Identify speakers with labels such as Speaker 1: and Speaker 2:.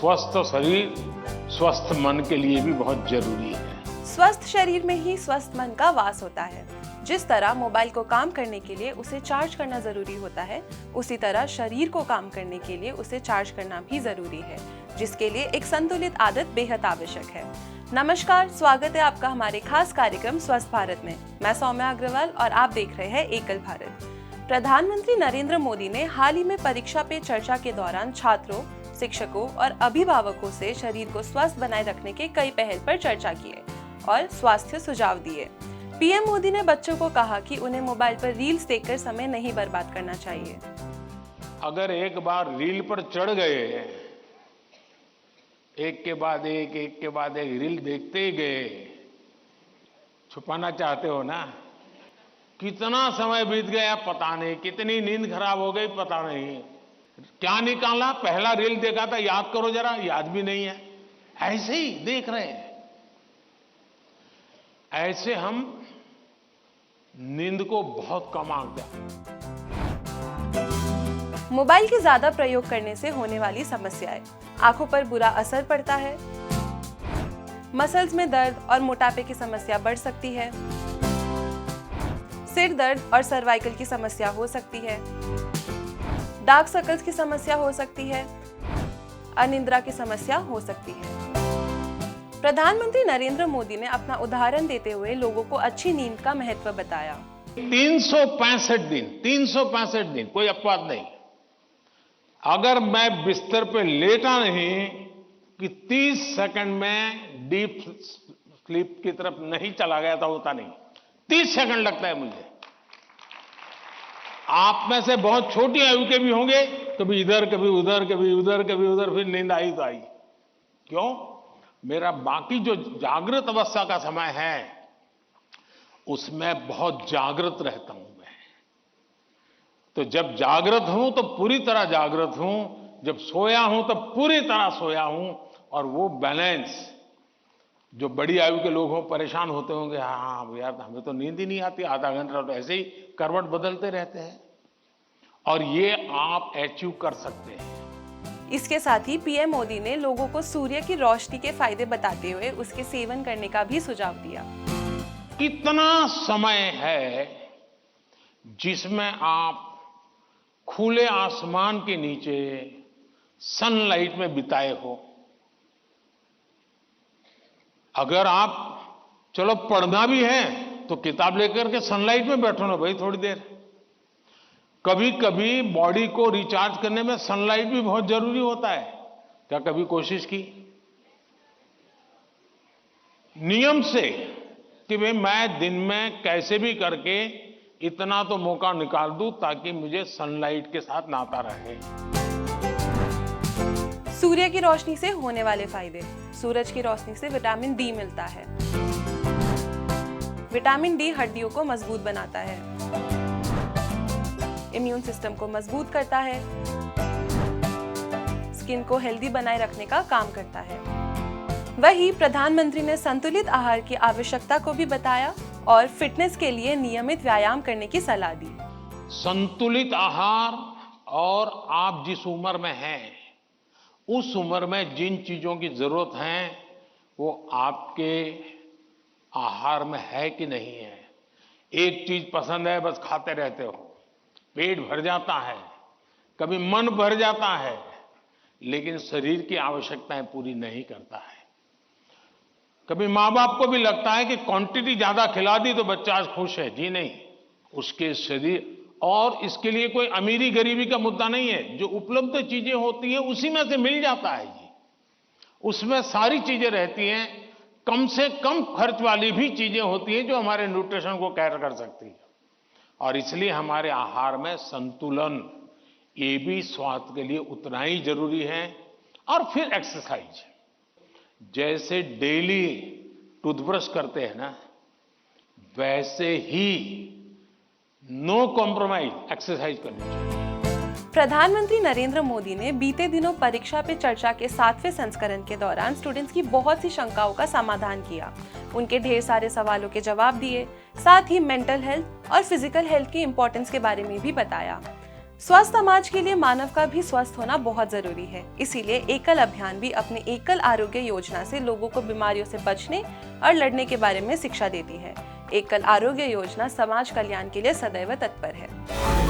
Speaker 1: स्वस्थ शरीर स्वस्थ मन के लिए भी बहुत जरूरी है।
Speaker 2: स्वस्थ शरीर में ही स्वस्थ मन का वास होता है। जिस तरह मोबाइल को काम करने के लिए उसे चार्ज करना जरूरी होता है, उसी तरह शरीर को काम करने के लिए उसे चार्ज करना भी जरूरी है, जिसके लिए एक संतुलित आदत बेहद आवश्यक है। नमस्कार, स्वागत है आपका हमारे खास कार्यक्रम स्वस्थ भारत में। मैं सौम्या अग्रवाल और आप देख रहे हैं एकल भारत। प्रधानमंत्री नरेंद्र मोदी ने हाल ही में परीक्षा पे चर्चा के दौरान छात्रों, शिक्षकों और अभिभावकों से शरीर को स्वस्थ बनाए रखने के कई पहल पर चर्चा की है और स्वास्थ्य सुझाव दिए। पीएम मोदी ने बच्चों को कहा कि उन्हें मोबाइल पर रील्स देखकर समय नहीं बर्बाद करना चाहिए।
Speaker 1: अगर एक बार रील पर चढ़ गए, एक के बाद एक रील देखते ही गए, छुपाना चाहते हो ना, कितना समय बीत गया पता नहीं, कितनी नींद खराब हो गई पता नहीं, क्या निकाला, पहला रील देखा था याद करो जरा, याद भी नहीं है, ऐसे ही देख रहे हैं। ऐसे हम नींद को बहुत कम आंकते हैं।
Speaker 2: मोबाइल के ज्यादा प्रयोग करने से होने वाली समस्याएं। आंखों पर बुरा असर पड़ता है, मसल्स में दर्द और मोटापे की समस्या बढ़ सकती है, सिर दर्द और सर्वाइकल की समस्या हो सकती है, डार्क सर्कल्स की समस्या हो सकती है, अनिद्रा की समस्या हो सकती है। प्रधानमंत्री नरेंद्र मोदी ने अपना उदाहरण देते हुए लोगों को अच्छी नींद का महत्व बताया।
Speaker 1: 365 दिन कोई अपवाद नहीं। अगर मैं बिस्तर पे लेटा नहीं कि 30 सेकंड में डीप स्लीप की तरफ नहीं चला गया था, होता नहीं। 30 सेकंड लगता है मुझे। आप में से बहुत छोटी आयु के भी होंगे, कभी इधर कभी उधर, कभी उधर कभी उधर, फिर नींद आई तो आई। क्यों? मेरा बाकी जो जागृत अवस्था का समय है उसमें बहुत जागृत रहता हूं मैं। तो जब जागृत हूं तो पूरी तरह जागृत हूं, जब सोया हूं तो पूरी तरह सोया हूं। और वो बैलेंस, जो बड़ी आयु के लोग हों परेशान होते होंगे, हाँ यार हमें तो नींद ही नहीं आती, आधा घंटा तो ऐसे ही करवट बदलते रहते हैं, और ये आप अचीव कर सकते हैं।
Speaker 2: इसके साथ ही पीएम मोदी ने लोगों को सूर्य की रोशनी के फायदे बताते हुए उसके सेवन करने का भी सुझाव दिया।
Speaker 1: कितना समय है जिसमें आप खुले आसमान के नीचे सनलाइट में बिताए हो? अगर आप चलो पढ़ना भी है तो किताब लेकर के सनलाइट में बैठो ना भाई थोड़ी देर। कभी कभी बॉडी को रिचार्ज करने में सनलाइट भी बहुत जरूरी होता है। क्या कभी कोशिश की नियम से कि भाई मैं दिन में कैसे भी करके इतना तो मौका निकाल दूं ताकि मुझे सनलाइट के साथ नाता रहे।
Speaker 2: सूर्य की रोशनी से होने वाले फायदे। सूरज की रोशनी से विटामिन डी मिलता है। विटामिन डी हड्डियों को मजबूत बनाता है, इम्यून सिस्टम को मजबूत करता है, स्किन को हेल्दी बनाए रखने का काम करता है। वहीं प्रधानमंत्री ने संतुलित आहार की आवश्यकता को भी बताया और फिटनेस के लिए नियमित व्यायाम करने की सलाह दी।
Speaker 1: संतुलित आहार, और आप जिस उम्र में हैं उस उम्र में जिन चीजों की जरूरत है वो आपके आहार में है कि नहीं है। एक चीज पसंद है बस खाते रहते हो, पेट भर जाता है, कभी मन भर जाता है, लेकिन शरीर की आवश्यकताएं पूरी नहीं करता है। कभी माँ बाप को भी लगता है कि क्वांटिटी ज्यादा खिला दी तो बच्चा आज खुश है। जी नहीं, उसके शरीर, और इसके लिए कोई अमीरी गरीबी का मुद्दा नहीं है। जो उपलब्ध चीजें होती हैं उसी में से मिल जाता है जी, उसमें सारी चीजें रहती हैं। कम से कम खर्च वाली भी चीजें होती हैं जो हमारे न्यूट्रिशन को कैर कर सकती है। और इसलिए हमारे आहार में संतुलन, ये भी स्वास्थ्य के लिए उतना ही जरूरी है। और फिर एक्सरसाइज, जैसे डेली टूथब्रश करते हैं ना, वैसे ही नो कॉम्प्रोमाइज एक्सरसाइज करनी चाहिए।
Speaker 2: प्रधानमंत्री नरेंद्र मोदी ने बीते दिनों परीक्षा पे चर्चा के 7वें संस्करण के दौरान स्टूडेंट्स की बहुत सी शंकाओं का समाधान किया, उनके ढेर सारे सवालों के जवाब दिए, साथ ही मेंटल हेल्थ और फिजिकल हेल्थ की इंपॉर्टेंस के बारे में भी बताया। स्वस्थ समाज के लिए मानव का भी स्वस्थ होना बहुत जरूरी है। इसीलिए एकल अभियान भी अपने एकल आरोग्य योजना से लोगों को बीमारियों से बचने और लड़ने के बारे में शिक्षा देती है। एकल आरोग्य योजना समाज कल्याण के लिए सदैव तत्पर है।